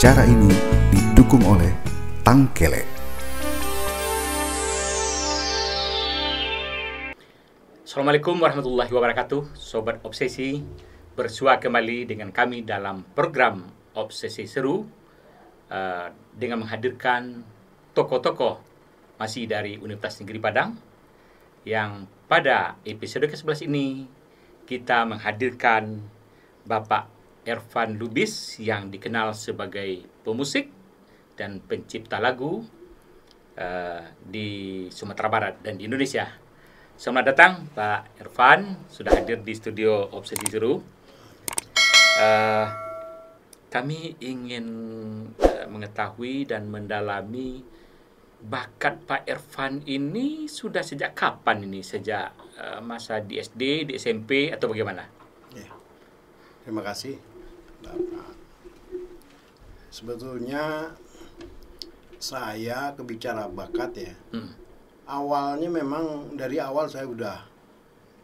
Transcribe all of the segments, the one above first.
Acara ini didukung oleh Tangkele. Assalamualaikum warahmatullahi wabarakatuh. Sobat Obsesi, bersua kembali dengan kami dalam program Obsesi Seru dengan menghadirkan tokoh-tokoh masih dari Universitas Negeri Padang, yang pada episode ke-11 ini kita menghadirkan Bapak Ervan Lubis yang dikenal sebagai pemusik dan pencipta lagu di Sumatera Barat dan di Indonesia. Selamat datang Pak Ervan, sudah hadir di studio Obsesi Seru. Kami ingin mengetahui dan mendalami bakat Pak Ervan ini sudah sejak kapan ini? Sejak masa di SD, di SMP, atau bagaimana? Ya, terima kasih Bapak. Sebetulnya saya kebicara bakat ya. Awalnya memang dari awal saya udah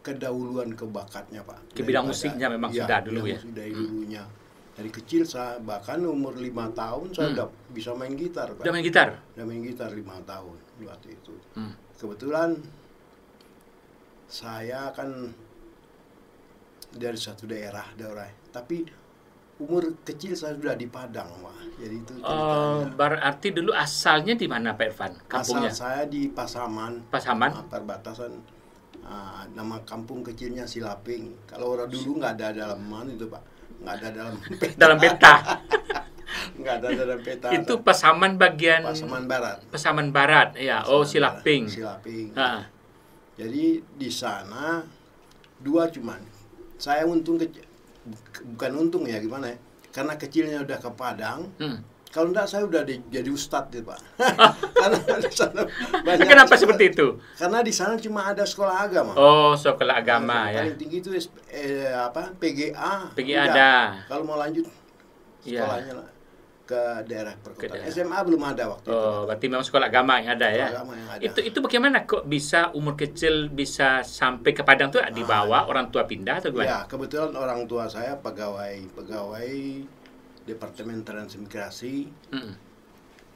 kedahuluan ke bakatnya Pak. Ke bidang musiknya memang sudah dulu ya? Dari dulunya. Dari kecil saya, bahkan umur 5 tahun saya udah bisa main gitar Pak. Udah main gitar? Udah main gitar 5 tahun waktu itu. Kebetulan saya kan dari satu daerah, tapi umur kecil saya sudah di Padang, Pak. Jadi itu ceritanya. Berarti dulu asalnya di mana Pak Ervan? Kampungnya? Asal saya di Pasaman. Pasaman? Perbatasan. Nama kampung kecilnya Silaping. Kalau orang dulu nggak ada dalam mana itu Pak, nggak ada dalam peta. Dalam peta. Nggak ada dalam peta. Itu Pasaman bagian Pasaman Barat. Pasaman Barat, ya. Pasaman Silaping. Barat. Silaping. Jadi di sana dua cuman. Saya untung bukan untung ya gimana ya? Karena kecilnya udah ke Padang. Kalau enggak saya udah jadi ustadz gitu Pak. Karena di sana banyak. Kenapa seperti itu? Karena di sana cuma ada sekolah agama. Oh, sekolah agama ya. Paling tinggi itu PGA. PGA udah. ada. Kalau mau lanjut sekolahnya lah ke daerah perkotaan. SMA belum ada waktu itu. Oh, berarti memang sekolah agama yang ada ya. Agama yang ada. Itu bagaimana kok bisa umur kecil bisa sampai ke Padang tuh dibawa orang tua pindah atau gimana? Ya, kebetulan orang tua saya pegawai Departemen Transmigrasi.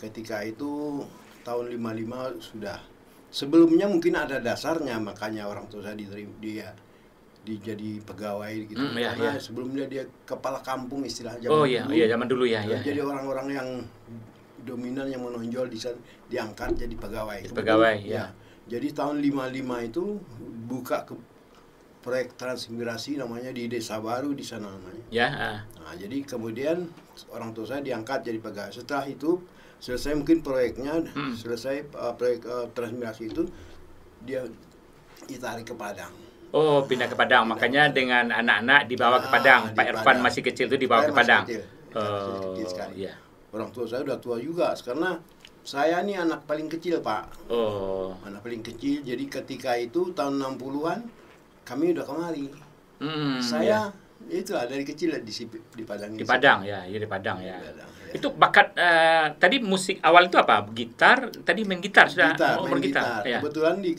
Ketika itu tahun 55 sudah. Sebelumnya mungkin ada dasarnya, makanya orang tua saya jadi pegawai gitu. Karena sebelumnya dia kepala kampung istilah zaman dulu. Iya zaman dulu ya. Jadi orang-orang yang dominan yang menonjol di sana diangkat jadi pegawai. Ya. Jadi tahun 55 itu buka proyek transmigrasi namanya di Desa Baru di sana namanya. Ya. Nah, jadi kemudian orang tua saya diangkat jadi pegawai. Setelah itu selesai mungkin proyeknya, selesai proyek transmigrasi itu dia ditarik ke Padang. Oh, pindah ke Padang. Makanya dengan anak-anak dibawa ke Padang. Pak Ervan masih kecil itu dibawa ke Padang. Kecil sekali. Iya. Orang tua saya udah tua juga karena saya nih anak paling kecil, Pak. Oh. Anak paling kecil. Jadi ketika itu tahun 60-an kami udah kemari. Saya itulah dari kecil di Padang ini. Di Padang ya, di Padang ya. Padang, ya. Itu bakat tadi musik awal itu apa? Gitar? Tadi main gitar sudah? Main gitar. Ya. Kebetulan di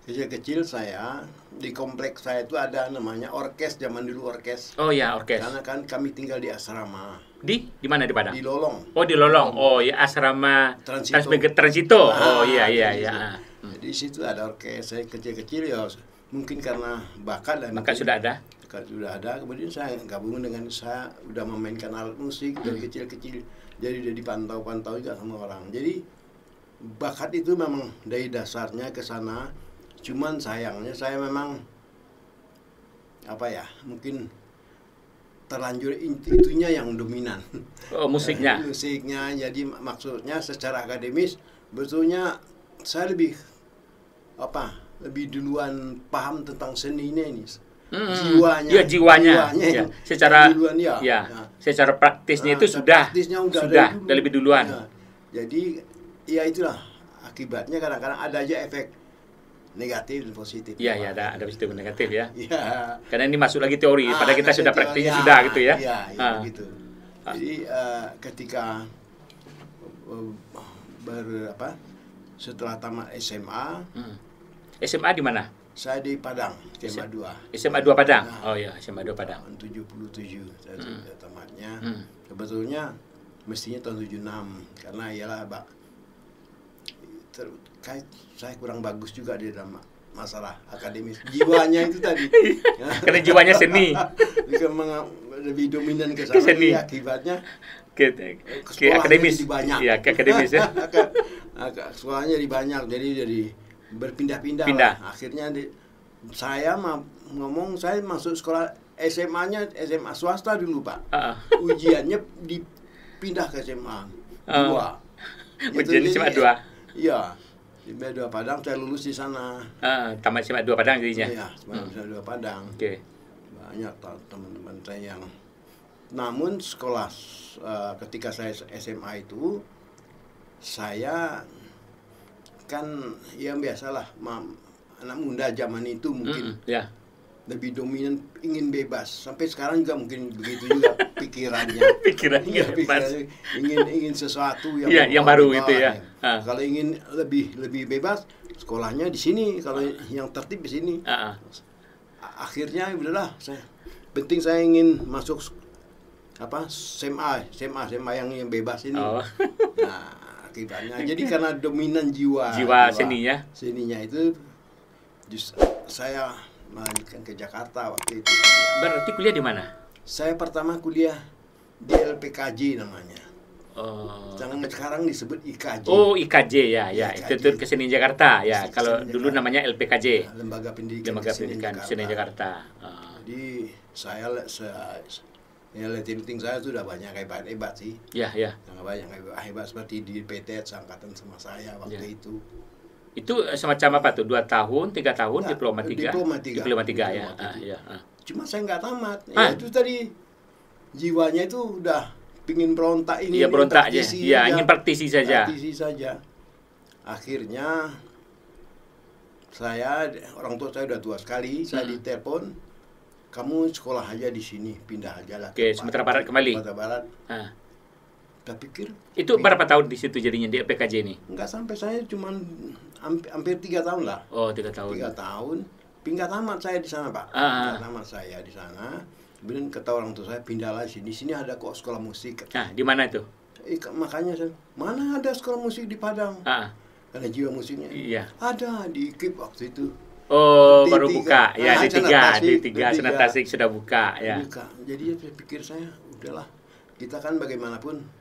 kecil-kecil saya di kompleks saya itu ada namanya orkes, zaman dulu orkes. Oh ya, orkes. Karena kan kami tinggal di asrama. Di mana di Padang? Di Lolong. Oh, di Lolong. Oh, ya asrama Transito. Oh, iya. Jadi di situ ada orkes. Saya kecil-kecil ya mungkin karena bakat dan bakat sudah ada. Sudah ada. Kemudian saya gabung dengan saya udah memainkan alat musik dari kecil-kecil. Jadi udah dipantau-pantau juga sama orang. Jadi bakat itu memang dari dasarnya ke sana. Cuman sayangnya saya memang mungkin terlanjur itunya yang dominan. Oh, musiknya. Musiknya. Jadi maksudnya secara akademis betulnya saya lebih duluan paham tentang seninya ini. Jiwanya. Ya. Secara duluan, secara praktisnya itu sudah lebih duluan. Ya. Jadi ya itulah akibatnya kadang-kadang ada aja efek negatif dan positif. Iya, ada positif dan negatif ya. Iya. Karena ini masuk lagi teori, pada kita sudah praktisnya sudah gitu ya. Iya, begitu. Jadi ketika setelah tamat SMA. SMA di mana? Saya di Padang, SMA 2. SMA 2 Padang. Oh iya, SMA 2 Padang. Tahun 77 saya tamatnya. Sebetulnya mestinya tahun 76 karena iyalah Pak terkait saya kurang bagus juga di dalam masalah akademis jiwanya itu tadi Karena jiwanya seni. lebih dominan ke sana seni. Akibatnya ke akademis. jadi banyak. Iya, ke akademis ya. Sekolahnya jadi banyak, jadi berpindah-pindah. Pindah. Akhirnya saya ngomong saya masuk sekolah SMA-nya SMA swasta dulu Pak. Ujiannya dipindah ke SMA 2. Ujian SMA 2. Iya. SMA 2 Padang saya lulus di sana. Tamat SMA 2 Padang jadinya. Iya, SMA 2 Padang. Oke. Banyak teman-teman saya yang namun sekolah ketika saya SMA itu saya kan yang biasalah anak muda zaman itu mungkin ya. lebih dominan ingin bebas sampai sekarang juga mungkin begitu juga pikirannya ingin sesuatu yang baru itu ya. Kalau ingin lebih bebas sekolahnya di sini, kalau yang tertib di sini. Akhirnya udahlah penting saya ingin masuk SMA yang bebas ini. Nah, akibatnya jadi karena dominan jiwa seninya itu saya melanjutkan ke Jakarta waktu itu. Berarti kuliah di mana? Saya pertama kuliah di LPKJ namanya. Sekarang disebut IKJ. Oh, IKJ ya. IKJ. Institut Kesenian Jakarta ya. Kalau dulu namanya LPKJ. Lembaga Pendidikan Kesenian Jakarta. Jadi saya rating saya sudah banyak hebat sih. Ya. Yang banyak hebat seperti di PT angkatan sama saya waktu itu. Itu semacam apa tuh? 2 tahun, 3 tahun, diploma 3? Diploma 3 ya. Cuma saya nggak tamat. Ya, itu tadi jiwanya itu udah pingin berontak ini. Iya, berontak aja. Iya, ingin praktisi saja. Akhirnya orang tua saya udah tua sekali. Saya ditelepon, kamu sekolah aja di sini, pindah aja lah. Oke, Sumatera Barat kembali. Sumatera Barat. Kita pikir. Itu berapa tahun di situ jadinya di PKJ ini? Enggak sampai, saya cuma hampir 3 tahun lah. Oh, 3 tahun. 3 tahun. Pindah tamat saya di sana, Pak. Pindah tamat saya di sana. Kemudian kata orang tua saya, pindahlah sini. Di sini ada kok sekolah musik. Di mana itu? Makanya saya, mana ada sekolah musik di Padang? Karena jiwa musiknya. Iya. Ada di KIP waktu itu. Oh, baru buka. Ya, di 3 Senat Tasik sudah buka ya. Jadi saya pikir udahlah. Kita kan bagaimanapun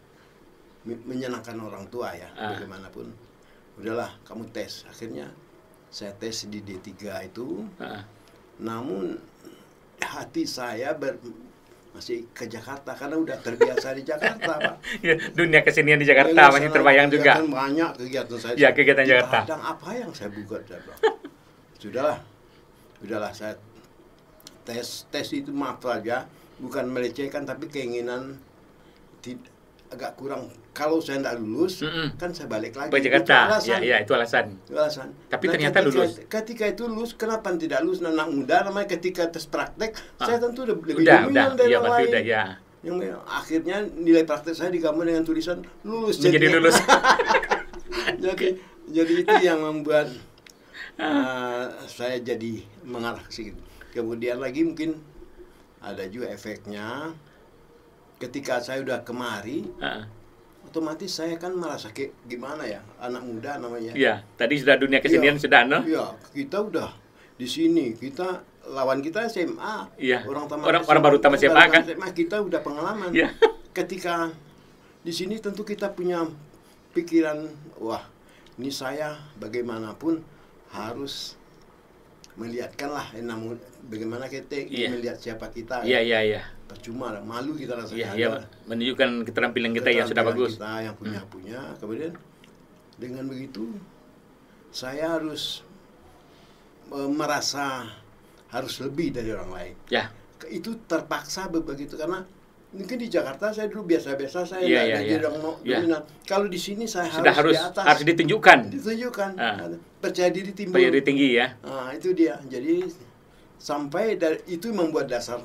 menyenangkan orang tua ya, bagaimanapun. Udahlah, kamu tes. Akhirnya saya tes di D3 itu. Namun hati saya masih ke Jakarta karena udah terbiasa di Jakarta, Pak. Dunia kesenian di Jakarta masih terbayang juga. Banyak kegiatan saya. Ya, kegiatan Jakarta. Padang apa yang saya buka, Udahlah saya tes itu maaf saja, bukan melecehkan tapi keinginan agak kurang. Kalau saya tidak lulus, kan saya balik lagi ke Jakarta. Itu alasan. Tapi ternyata lulus. Ketika itu lulus, kenapa tidak lulus? Anak muda namanya, ketika tes praktek, saya tentu lebih udah dari yang lain. Udah, ya. Yang akhirnya nilai praktek saya digabung dengan tulisan lulus. Menjadi lulus. jadi itu yang membuat saya jadi mengarah ke situ. Kemudian lagi mungkin ada juga efeknya. Ketika saya udah kemari, otomatis saya kan merasa gimana ya, anak muda namanya. Iya, tadi sudah dunia kesenian sudah, no? Iya, kita udah di sini, lawan kita SMA. Iya. Orang baru tamat SMA kan? SMA kita udah pengalaman. Iya. Ketika di sini tentu kita punya pikiran, wah, ini saya bagaimanapun harus melihatkanlah, namun bagaimana kita melihat siapa kita. Iya. Percuma, malu kita rasanya. Iya, menunjukkan keterampilan kita yang sudah bagus. Kita yang punya. Kemudian dengan begitu saya harus merasa harus lebih dari orang lain. Ya. Itu terpaksa begitu karena mungkin di Jakarta saya dulu biasa-biasa, saya jadi orang dominan. Kalau di sini saya harus di atas. Harus ditunjukkan. Percaya diri timbul. Percaya diri tinggi ya. Itu dia. Jadi sampai dari itu membuat dasar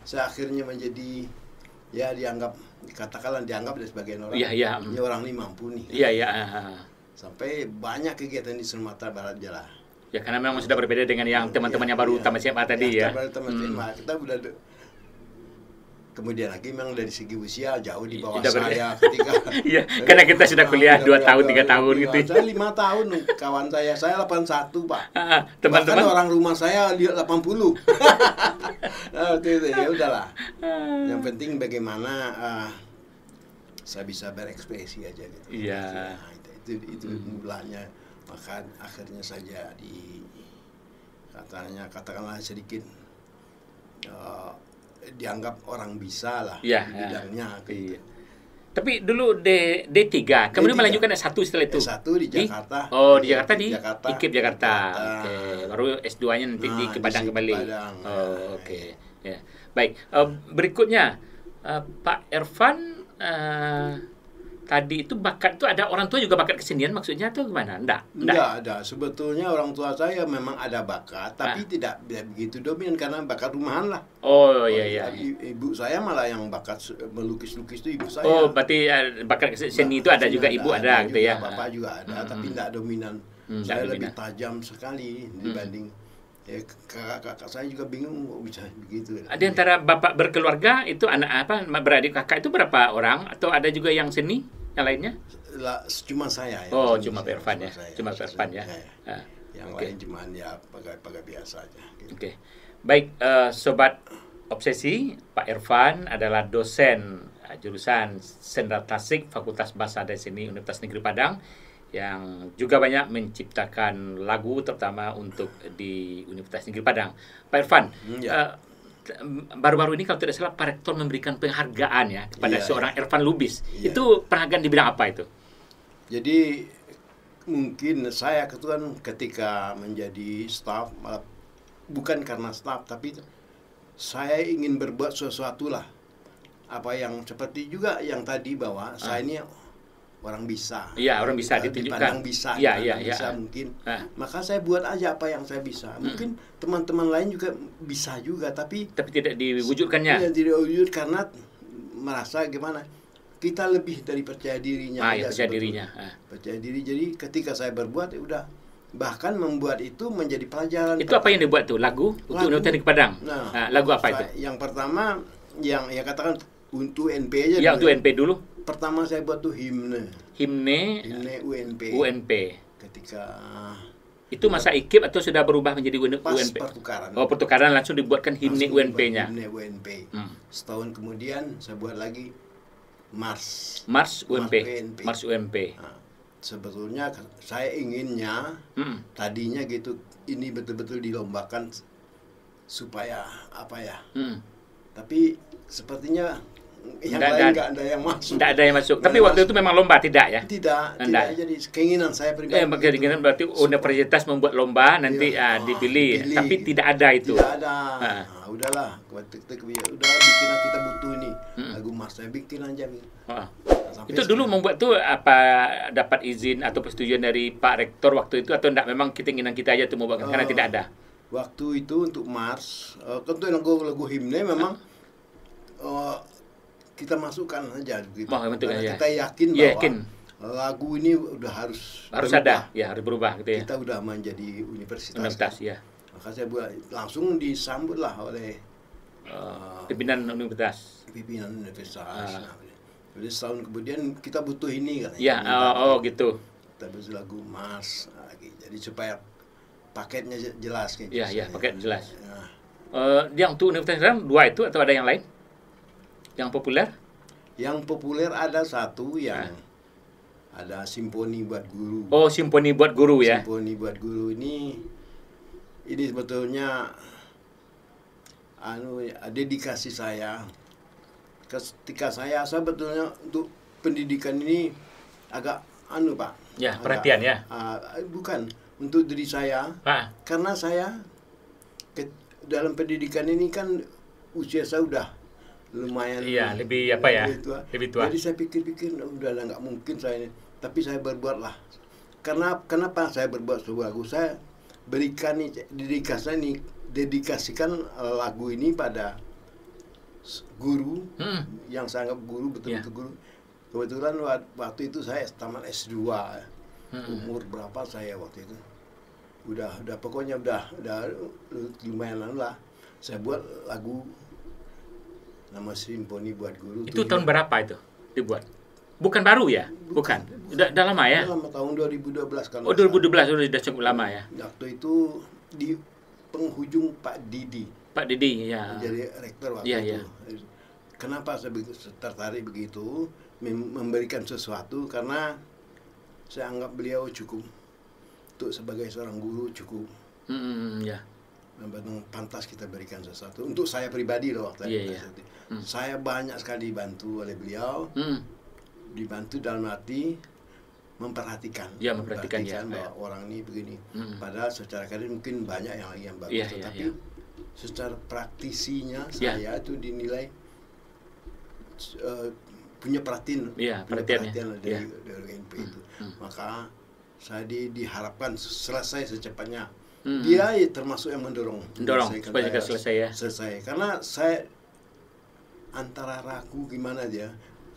saya akhirnya menjadi katakanlah dianggap dari sebagian orang. Iya. Ini orang ini mampu nih. Iya. Sampai banyak kegiatan di Sumatera Barat jalan. Ya karena memang sudah berbeda dengan yang teman-teman yang baru tamat SMA tadi ya. Baru tamat SMA kita udah Kemudian lagi memang dari segi usia jauh di bawah Udah saya ketika Iya, karena kita sudah kuliah 2 tahun, 3 tahun gitu. Saya 5 tahun, kawan saya 81 Pak. Teman-teman. Bahkan orang rumah saya dia 80. Nah, itu ya udahlah. Yang penting bagaimana saya bisa berekspresi aja gitu. Iya. Nah, itu mulanya. Maka akhirnya saja katakanlah sedikit dianggap orang bisa lah Iya, di bidangnya. Iya. Tapi dulu D3, kemudian D3. melanjutkan S1 setelah itu. S1 di Jakarta. Di Jakarta di Jakarta. IKIP Jakarta. Oke. Baru S2-nya nanti di Nah, Padang di kembali. Padang. Oke. Ya. Baik, berikutnya Pak Irfan tadi itu bakat itu ada orang tua juga bakat kesenian maksudnya atau gimana? Enggak ada. Sebetulnya orang tua saya memang ada bakat, tapi tidak begitu dominan karena bakat rumahan lah. Oh iya. Ibu saya malah yang bakat melukis-lukis itu ibu saya. Oh, berarti bakat seni itu ada juga ibu ada gitu ya. Bapak juga ada, tapi tidak dominan. Saya lebih tajam sekali dibanding kakak saya juga bingung kok bisa begitu. Di antara bapak berkeluarga itu anak apa beradik kakak itu berapa orang atau ada juga yang seni yang lainnya? Cuma saya ya. Cuma Pak Irfan ya. Cuma Pak Irfan ya. Yang lain cuma ya pegawai biasa aja. Gitu. Oke. Baik, sobat obsesi, Pak Irfan adalah dosen jurusan Sendera Tasik Fakultas Bahasa dan Seni Universitas Negeri Padang yang juga banyak menciptakan lagu terutama untuk di Universitas Negeri Padang. Pak Irfan, baru-baru ini kalau tidak salah Pak Rektor memberikan penghargaan ya kepada seorang Irfan Lubis. Itu penghargaan di bidang apa itu? Jadi mungkin saya ketika menjadi staf, malah bukan karena staf, tapi saya ingin berbuat sesuatu lah. Apa yang seperti juga yang tadi bahwa saya ini orang bisa. Iya, orang bisa ditunjukkan. Bisa. Iya. Mungkin. Maka saya buat aja apa yang saya bisa. Mungkin teman-teman lain juga bisa juga, tapi tidak diwujudkannya. Tidak diwujud karena merasa gimana? Kita lebih dari percaya dirinya. Percaya dirinya. Percaya diri. Jadi ketika saya berbuat ya udah, bahkan membuat itu menjadi pelajaran. Itu apa yang dibuat tuh? Lagu untuk Universitas Negeri Padang. Lagu apa itu? Yang pertama yang katakan untuk NP aja. Ya, untuk NP dulu. Pertama saya buat tuh himne UNP. Ketika itu masa IKIP atau sudah berubah menjadi UNP? Pertukaran. Pertukaran langsung dibuatkan himne UNP-nya. Himne UNP. Setahun kemudian saya buat lagi Mars UNP. Nah, sebetulnya saya inginnya tadinya gitu, ini betul-betul dilombakan supaya apa ya? Tapi sepertinya yang lain nggak ada yang masuk. Tidak ada yang masuk. Tapi waktu itu memang lomba tidak ya? Tidak. Jadi keinginan saya pribadi. Keinginan berarti universitas membuat lomba nanti dipilih. Tapi tidak ada itu. Tidak ada. Udahlah, udah bikin kita butuh ini lagu Mas, saya bikin aja. Itu dulu membuat tuh apa dapat izin atau persetujuan dari Pak Rektor waktu itu atau enggak, memang keinginan kita aja tuh membuatkan karena tidak ada. Waktu itu untuk Mars, tentu lagu himne memang kita masukkan saja gitu. Karena kita yakin bahwa lagu ini udah harus ada, ya harus berubah gitu ya. Kita udah menjadi universitas. Ya. Maka saya buat langsung disambutlah oleh pimpinan universitas. Jadi setahun kemudian kita butuh ini katanya. Ya, gitu. Kita butuh lagu Mars lagi. Jadi supaya paketnya jelas kayak gitu. Iya, paket jelas. Yang untuk universitas 2 itu atau ada yang lain? Yang populer? Yang populer ada satu yang ada Simponi Buat Guru. Simponi Buat Guru ya. Simponi Buat Guru ini sebetulnya dedikasi saya. Ketika saya sebetulnya untuk pendidikan ini agak Pak. Ya, perhatian ya. Bukan untuk diri saya. Karena saya dalam pendidikan ini kan usia saya udah lumayan, lebih tua. Jadi saya pikir-pikir udahlah nggak mungkin saya ini, tapi saya berbuatlah. Kenapa saya berbuat sebuah lagu? Saya berikan dedikasikan lagu ini pada guru yang saya anggap guru, betul-betul guru. Kebetulan waktu itu saya tamat S2. Umur berapa saya waktu itu? Udah pokoknya udah lumayan lah. Saya buat lagu nama Simponi Buat Guru. Itu tahun berapa itu dibuat? Bukan baru ya? Bukan. Udah lama ya? Lama, tahun 2012 kan. Oh, 2012 sudah cukup lama ya. Waktu itu di penghujung Pak Didi. Pak Didi ya. Jadi rektor waktu Iya, itu. iya. Kenapa saya tertarik begitu memberikan sesuatu, karena saya anggap beliau cukup untuk sebagai seorang guru cukup Ya. memang pantas kita berikan sesuatu. Untuk saya pribadi loh waktu Iya, itu. Saya banyak sekali dibantu oleh beliau. Dibantu dalam arti memperhatikan. Ya, memperhatikan ya. Bahwa orang ini begini. Padahal secara karir mungkin banyak yang lagi yang bagus, Iya, tetapi iya. secara praktisinya Ya. saya itu dinilai punya perhatian, Iya, punya perhatiannya. perhatian Iya. dari UNP itu. Maka saya diharapkan selesai secepatnya. Hmm. Dia termasuk yang mendorong supaya juga selesai ya. Selesai. Karena saya antara ragu gimana dia.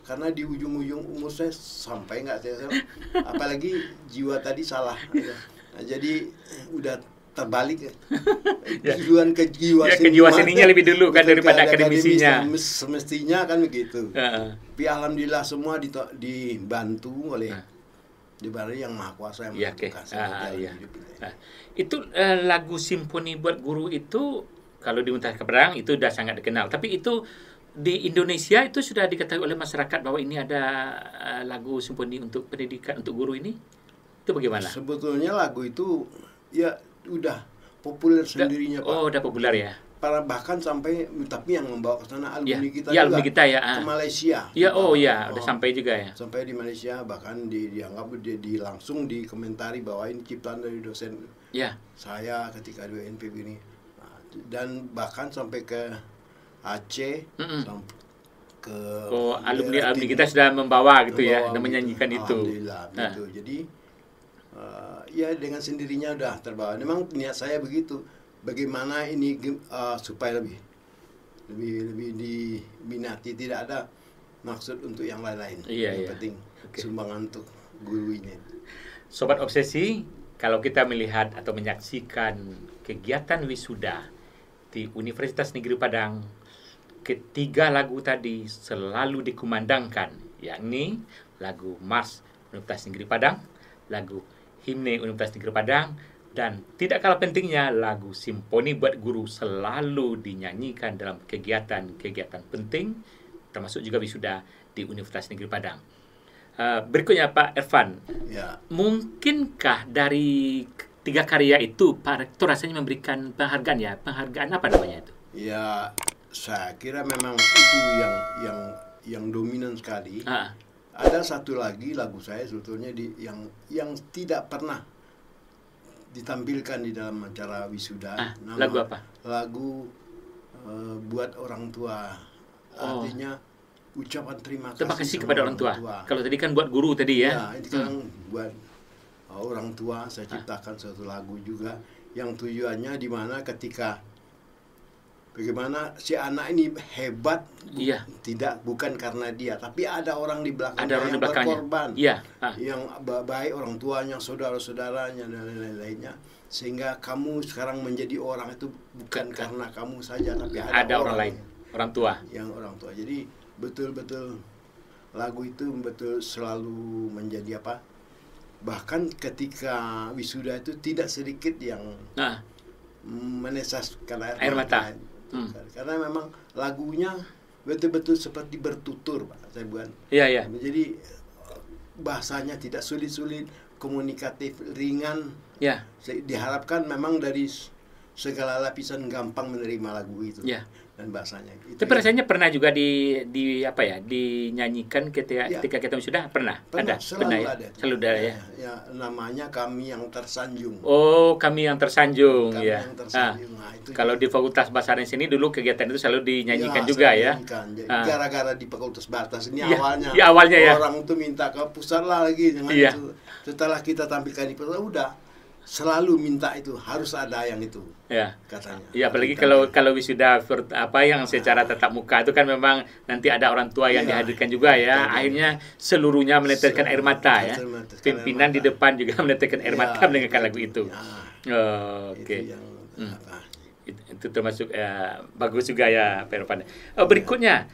Karena di ujung-ujung umur saya sampai nggak saya, apalagi jiwa tadi salah. Ya. Nah, jadi udah terbalik ya. Duluan ke jiwa Ya, ke jiwa seninya lebih dulu kan daripada akademisinya. Semestinya kan begitu. Heeh. Tapi alhamdulillah semua dibantu oleh Dibari yang Maha Kuasa yang Ya, oke. menentukan segala Iya. hidup ini. Itu lagu Simponi Buat Guru itu kalau di Universitas Padang itu sudah sangat dikenal. Tapi itu di Indonesia itu sudah diketahui oleh masyarakat bahwa ini ada lagu simponi untuk pendidikan untuk guru ini. Itu bagaimana? Sebetulnya lagu itu ya udah populer sendirinya, Pak. Oh, udah populer ya. Para bahkan sampai, tapi yang membawa ke sana alumni Ya, kita ya, juga alumni kita ya. ke Malaysia. Ya, oh ya, udah sampai juga ya. Sampai di Malaysia, bahkan dianggap langsung dikomentari bahwa ini ciptaan dari dosen Ya. saya ketika di UNP ini. Nah, dan bahkan sampai ke Aceh, sampai ke Oh, alumni kita sudah membawa gitu ya, dan menyanyikan itu. Alhamdulillah gitu. Jadi ya dengan sendirinya udah terbawa. Memang niat saya begitu. Bagaimana ini supaya lebih diminati, tidak ada maksud untuk yang lain-lain. Iya, Yang iya. penting Oke. sumbangan untuk guru ini. Sobat Obsesi, kalau kita melihat atau menyaksikan kegiatan wisuda di Universitas Negeri Padang, ketiga lagu tadi selalu dikumandangkan, yakni lagu Mars Universitas Negeri Padang, lagu Himne Universitas Negeri Padang, dan tidak kalah pentingnya lagu Simponi Buat Guru selalu dinyanyikan dalam kegiatan-kegiatan penting, termasuk juga wisuda di Universitas Negeri Padang. Berikutnya Pak Irfan, Ya, mungkinkah dari tiga karya itu Pak Rektor rasanya memberikan penghargaan ya? Penghargaan apa namanya itu? ya saya kira memang itu yang dominan sekali. Ada satu lagi lagu saya sebetulnya yang tidak pernah ditampilkan di dalam acara wisuda. Lagu apa? Lagu buat orang tua. Artinya ucapan terima kasih kepada orang tua. Kalau tadi kan buat guru tadi ya. Ya, ini sekarang buat orang tua saya ciptakan satu lagu juga yang tujuannya di mana ketika bagaimana si anak ini hebat, bukan karena dia, tapi ada orang di belakangnya yang berkorban, yang baik orang tuanya, saudara-saudaranya dan lain-lainnya, sehingga kamu sekarang menjadi orang itu bukan karena kamu saja, tapi ada orang lain, orang tua. Yang orang tua. Jadi betul-betul lagu itu betul selalu menjadi apa? Bahkan ketika wisuda itu tidak sedikit yang menesaskan air mata. Karena memang lagunya betul-betul seperti bertutur, Pak. Saya bukan. Iya. Jadi bahasanya tidak sulit-sulit, komunikatif, ringan. Ya. Diharapkan memang dari segala lapisan gampang menerima lagu itu. Ya. Dan bahasanya. Tapi rasanya pernah juga dinyanyikan ketika kita sudah pernah ada. Selalu ada. Selalu ada ya. Ya, namanya Kami Yang Tersanjung. Oh, Kami Yang Tersanjung. Kami ya. Yang Tersanjung. Nah, itu kalau di Fakultas Bahasa Indonesia ini dulu kegiatan itu selalu dinyanyikan juga ya. Gara-gara di Fakultas Bahasa ini awalnya ya. Orang itu minta ke pusat lah lagi dengan itu. Setelah kita tampilkan di pusat udah selalu minta itu, harus ada yang itu. Ya. Katanya. Ya, apalagi kalau wisuda yang secara tatap muka itu kan memang nanti ada orang tua yang dihadirkan juga ya. Akhirnya seluruhnya meneteskan air mata ya. Pimpinan di depan juga meneteskan air mata mendengarkan lagu itu. Oke. Itu termasuk bagus juga ya, Pak Irfan. Berikutnya,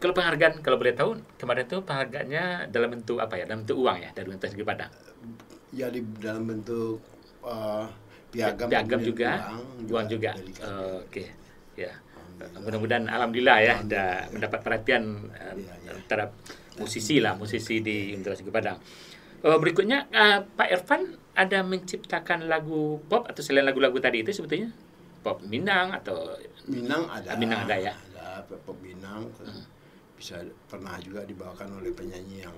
kalau penghargaan, kalau boleh tahu, kemarin itu penghargaannya dalam bentuk apa ya? Dalam bentuk uang ya, dari Universitas Negeri Padang. Ya dalam bentuk piagam juga, uang juga. Oke, ya. Mudah-mudahan alhamdulillah ya, ada mendapat perhatian terhadap musisi di Universitas Negeri Padang. Berikutnya Pak Irfan ada menciptakan lagu pop atau selain lagu-lagu tadi itu sebetulnya pop Minang atau Minang ada. Minang ada ya. Ada pop Minang. Bisa pernah juga dibawakan oleh penyanyi yang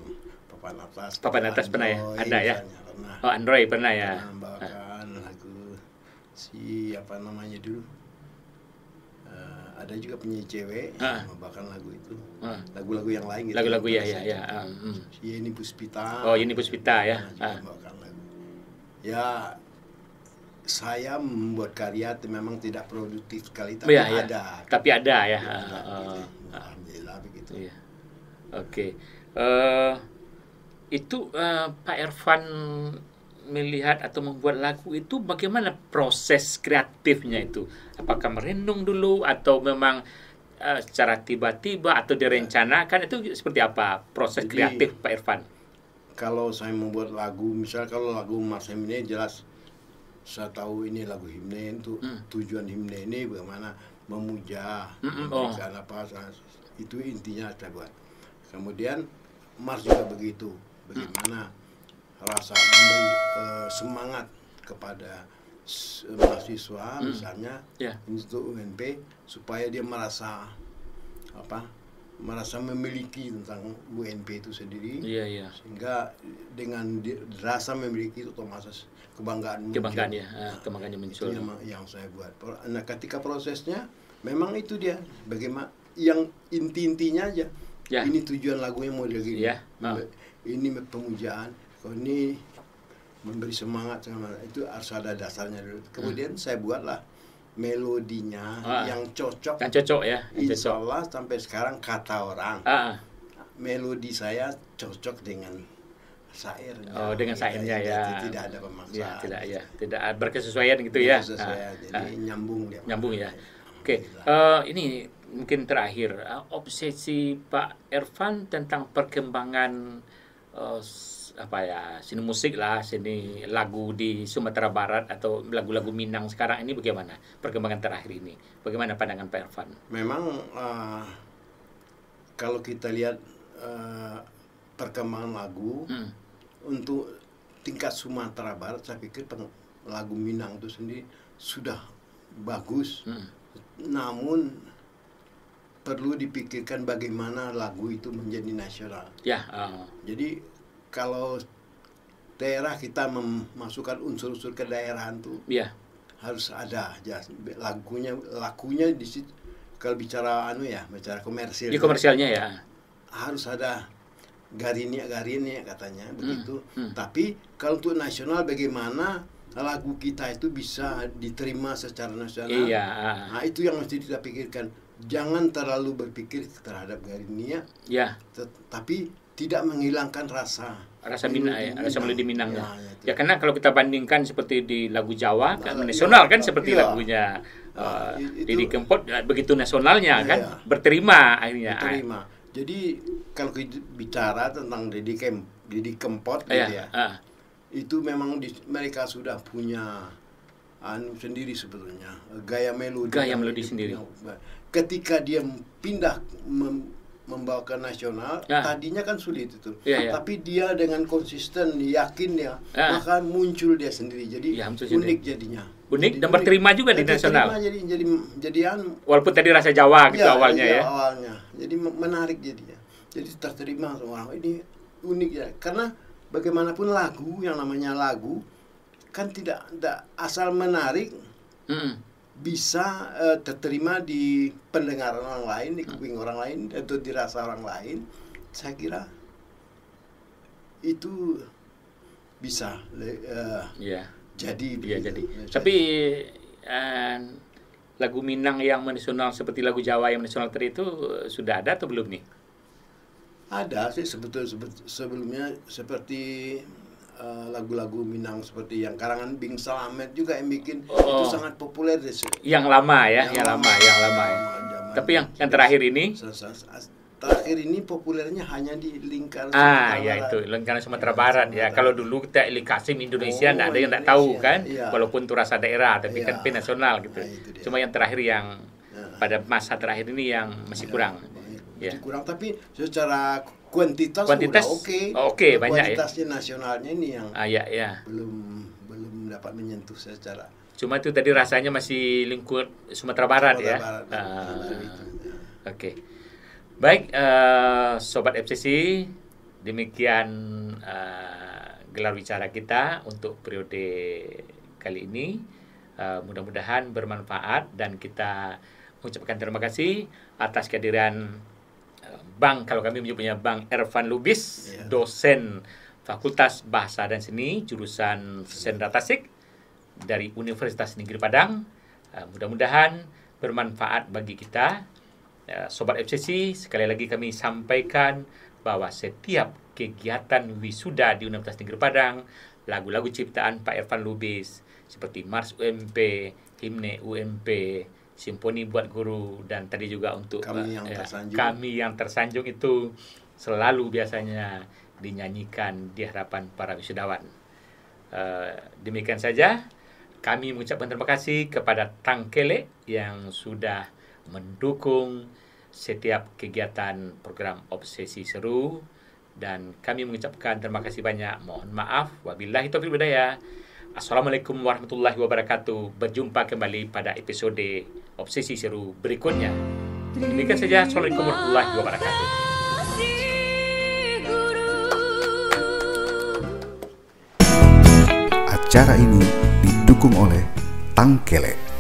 papan atas. Papan atas pernah ya? Ada ya? Pernah. Oh, Android pernah ya? Pernah membawakan lagu apa namanya dulu? Ada juga penyanyi cewek yang membawakan lagu itu. Lagu-lagu yang lain gitu. Lagu-lagu ya. Yeni Puspita. Oh, Yeni Puspita ya. Membawakan lagu. Ya, saya membuat karya memang tidak produktif sekali, tapi ada. Tapi ada ya. Alhamdulillah begitu. Iya. Oke. Itu Pak Irfan melihat atau membuat lagu itu bagaimana proses kreatifnya itu? Apakah merenung dulu atau memang secara tiba-tiba atau direncanakan, itu seperti apa proses kreatif Pak Irfan? Kalau saya membuat lagu, misal kalau lagu Mas Himne jelas saya tahu ini lagu himne itu tujuan himne ini bagaimana memuja, memberikan apa, itu intinya saya buat. Kemudian Mars juga begitu, bagaimana rasa memberi semangat kepada mahasiswa misalnya untuk UNP supaya dia merasa memiliki tentang UNP itu sendiri, sehingga dengan rasa memiliki itu otomatis kebanggaannya muncul. Itu yang saya buat. Nah, ketika prosesnya memang itu dia bagaimana yang intinya aja. Ini tujuan lagunya mau begini. Ini pemujaan, kalau ini memberi semangat, itu harus ada dasarnya dulu. Kemudian saya buatlah melodinya yang cocok. Yang cocok ya. Insya Allah sampai sekarang kata orang melodi saya cocok dengan syairnya. Oh, dengan syairnya ya. Tidak ada pemaksaan. Tidak berkesesuaian gitu ya. Jadi nyambung dia. Nyambung ya. Oke. Ini mungkin terakhir, obsesi Pak Irfan tentang perkembangan seni musik lah, seni lagu di Sumatera Barat atau lagu-lagu Minang sekarang ini bagaimana perkembangan terakhir ini? Bagaimana pandangan Pak Irfan? Memang kalau kita lihat perkembangan lagu untuk tingkat Sumatera Barat, saya pikir lagu Minang itu sendiri sudah bagus. Namun perlu dipikirkan bagaimana lagu itu menjadi nasional. Jadi kalau daerah kita memasukkan unsur-unsur kedaerahan tuh, harus ada lagunya di situ. Kalau bicara bicara komersil. Di komersialnya ya. Harus ada garinnya katanya begitu. Tapi kalau untuk nasional bagaimana lagu kita itu bisa diterima secara nasional? Nah, itu yang mesti kita pikirkan. Jangan terlalu berpikir terhadap garinnya, tapi tidak menghilangkan rasa melodi Minangnya. Karena kalau kita bandingkan seperti di lagu Jawa kan nasional kan seperti lagunya Didi Kempot begitu nasionalnya kan berterima akhirnya. Jadi kalau bicara tentang Didi Kempot gitu itu memang mereka sudah punya sendiri sebetulnya gaya melodi sendiri. Ketika dia pindah membawakan nasional, tadinya kan sulit itu. Tapi dia dengan konsisten, yakin ya, maka muncul dia sendiri. Jadi unik jadinya. Unik dan berterima juga di nasional. Jadi walaupun tadi rasa Jawa gitu awalnya ya. Awalnya. Jadi menarik jadinya. Jadi terterima semua orang. Ini unik ya. Karena bagaimanapun lagu, yang namanya lagu kan tidak asal menarik. Bisa terterima di pendengaran orang lain, di kuping orang lain, atau dirasa orang lain. Saya kira itu bisa jadi. Tapi lagu Minang yang nasional seperti lagu Jawa yang nasional tadi itu sudah ada atau belum nih? Ada sih sebelumnya seperti lagu-lagu Minang seperti yang karangan Bing Slamet juga yang bikin itu sangat populer deh. Yang lama ya, yang lama ya. Tapi yang terakhir ini terakhir ini populernya hanya di lingkaran ya itu lingkaran Sumatera Barat ya. Kalau dulu kita Eli Kasim Indonesia nggak ada yang nggak tahu kan, walaupun itu rasa daerah tapi kan nasional gitu. Cuma yang terakhir yang pada masa terakhir ini yang masih kurang. Masih kurang, tapi secara kuantitas udah oke, banyak ya. Kuantitasnya nasionalnya ini yang belum dapat menyentuh secara. Cuma itu tadi rasanya masih lingkup Sumatera Barat ya. Oke. Baik, Sobat FCC, demikian gelar bicara kita untuk periode kali ini. Mudah-mudahan bermanfaat dan kita mengucapkan terima kasih atas kehadiran Bang, kalau kami menyebutnya Bang Ervan Lubis, dosen Fakultas Bahasa dan Seni, jurusan Sendra Tasik dari Universitas Negeri Padang. Mudah-mudahan bermanfaat bagi kita. Sobat FCC, sekali lagi kami sampaikan bahwa setiap kegiatan wisuda di Universitas Negeri Padang, lagu-lagu ciptaan Pak Ervan Lubis seperti Mars UMP, Himne UMP, Simponi buat guru, dan tadi juga untuk kami yang tersanjung itu selalu biasanya dinyanyikan di hadapan para wisudawan. Demikian saja, kami mengucapkan terima kasih kepada Tangkele yang sudah mendukung setiap kegiatan program Obsesi Seru, dan kami mengucapkan terima kasih banyak. Mohon maaf, wabillahi taufiq wal hidayah. Assalamualaikum warahmatullahi wabarakatuh. Berjumpa kembali pada episode Obsesi Seru berikutnya. Demikian saja. Assalamualaikum warahmatullahi wabarakatuh. Acara ini didukung oleh Tangkele.